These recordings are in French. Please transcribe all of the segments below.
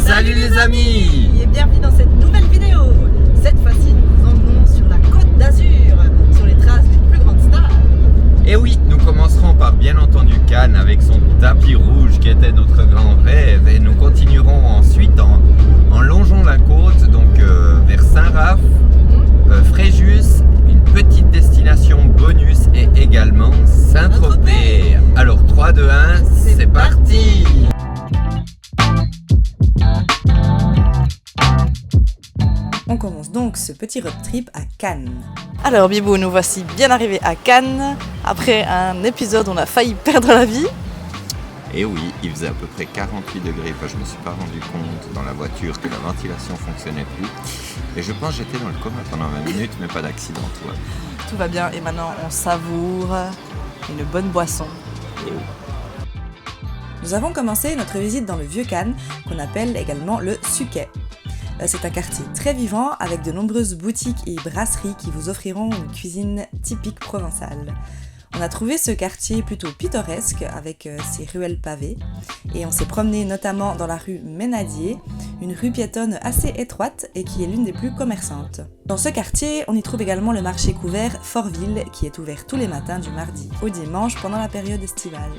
Salut les amis! Et bienvenue dans cette nouvelle vidéo. Cette fois-ci, nous vous emmenons sur la Côte d'Azur, sur les traces des plus grandes stars. Et oui, nous commencerons par bien entendu Cannes avec son tapis rouge qui était notre grand rêve, et nous continuerons ensuite en longeant la côte, donc vers Saint-Raph, Fréjus, une petite destination bonus et également Saint-Tropez. Alors 3, 2, 1, c'est parti! On commence donc ce petit road trip à Cannes. Alors Bibou, nous voici bien arrivés à Cannes. Après un épisode où on a failli perdre la vie. Et oui, il faisait à peu près 48 degrés, enfin, je me suis pas rendu compte dans la voiture que la ventilation fonctionnait plus. Et je pense que j'étais dans le coma pendant 20 minutes, mais pas d'accident, toi. Tout va bien et maintenant on savoure une bonne boisson. Et oui. Nous avons commencé notre visite dans le vieux Cannes, qu'on appelle également le Suquet. C'est un quartier très vivant avec de nombreuses boutiques et brasseries qui vous offriront une cuisine typique provençale. On a trouvé ce quartier plutôt pittoresque avec ses ruelles pavées et on s'est promené notamment dans la rue Ménadier, une rue piétonne assez étroite et qui est l'une des plus commerçantes. Dans ce quartier, on y trouve également le marché couvert Fortville qui est ouvert tous les matins du mardi au dimanche pendant la période estivale.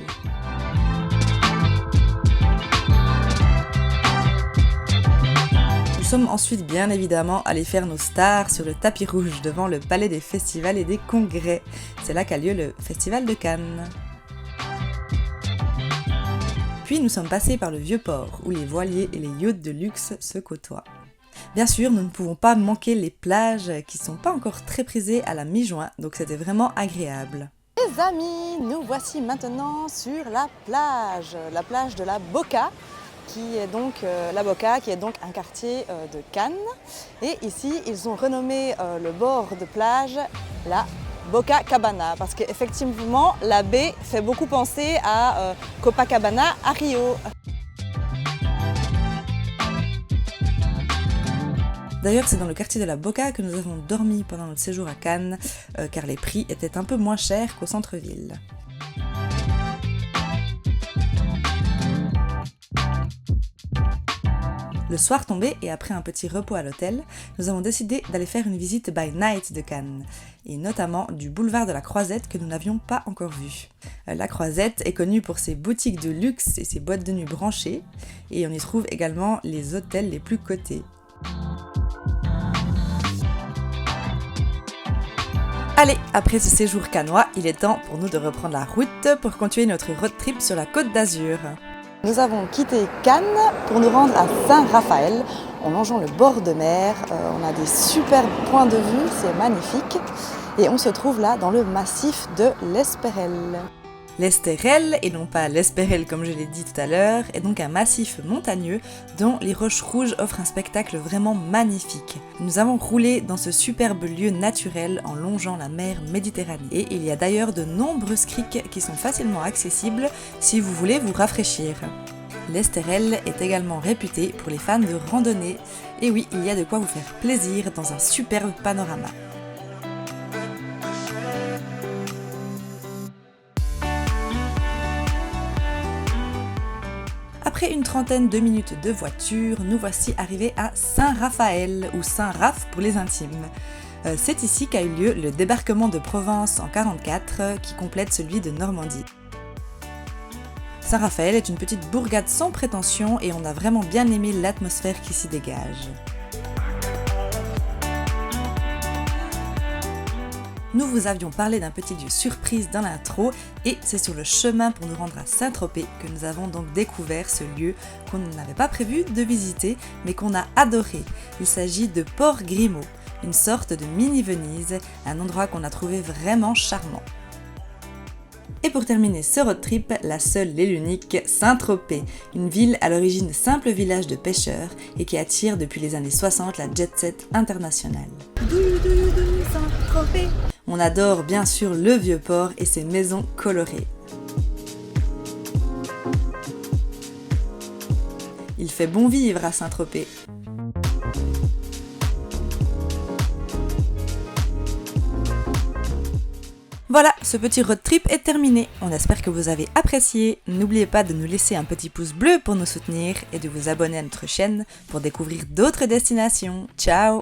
Nous sommes ensuite bien évidemment allés faire nos stars sur le tapis rouge devant le palais des festivals et des congrès. C'est là qu'a lieu le festival de Cannes. Puis nous sommes passés par le vieux port où les voiliers et les yachts de luxe se côtoient. Bien sûr, nous ne pouvons pas manquer les plages qui sont pas encore très prisées à la mi-juin, donc c'était vraiment agréable. Les amis, nous voici maintenant sur la plage de la Boca. Qui est donc la Boca, qui est donc un quartier de Cannes. Et ici, ils ont renommé le bord de plage la Boca Cabana, parce qu'effectivement, la baie fait beaucoup penser à Copacabana à Rio. D'ailleurs, c'est dans le quartier de la Boca que nous avons dormi pendant notre séjour à Cannes, car les prix étaient un peu moins chers qu'au centre-ville. Le soir tombé et après un petit repos à l'hôtel, nous avons décidé d'aller faire une visite by night de Cannes, et notamment du boulevard de la Croisette que nous n'avions pas encore vu. La Croisette est connue pour ses boutiques de luxe et ses boîtes de nuit branchées, et on y trouve également les hôtels les plus cotés. Allez, après ce séjour cannois, il est temps pour nous de reprendre la route pour continuer notre road trip sur la Côte d'Azur. Nous avons quitté Cannes pour nous rendre à Saint-Raphaël en longeant le bord de mer. On a des superbes points de vue, c'est magnifique. Et on se trouve là dans le massif de l'Espérel. L'Estérel, et non pas l'Espérel comme je l'ai dit tout à l'heure, est donc un massif montagneux dont les roches rouges offrent un spectacle vraiment magnifique. Nous avons roulé dans ce superbe lieu naturel en longeant la mer Méditerranée. Et il y a d'ailleurs de nombreuses criques qui sont facilement accessibles si vous voulez vous rafraîchir. L'Estérel est également réputé pour les fans de randonnée. Et oui, il y a de quoi vous faire plaisir dans un superbe panorama. Après une trentaine de minutes de voiture, nous voici arrivés à Saint-Raphaël, ou Saint-Raph pour les intimes. C'est ici qu'a eu lieu le débarquement de Provence en 1944 qui complète celui de Normandie. Saint-Raphaël est une petite bourgade sans prétention et on a vraiment bien aimé l'atmosphère qui s'y dégage. Nous vous avions parlé d'un petit lieu surprise dans l'intro et c'est sur le chemin pour nous rendre à Saint-Tropez que nous avons donc découvert ce lieu qu'on n'avait pas prévu de visiter mais qu'on a adoré. Il s'agit de Port Grimaud, une sorte de mini-Venise, un endroit qu'on a trouvé vraiment charmant. Et pour terminer ce road trip, la seule et l'unique Saint-Tropez, une ville à l'origine simple village de pêcheurs et qui attire depuis les années 60 la jet-set internationale. Saint-Tropez. On adore bien sûr le vieux port et ses maisons colorées. Il fait bon vivre à Saint-Tropez. Voilà, ce petit road trip est terminé. On espère que vous avez apprécié. N'oubliez pas de nous laisser un petit pouce bleu pour nous soutenir et de vous abonner à notre chaîne pour découvrir d'autres destinations. Ciao!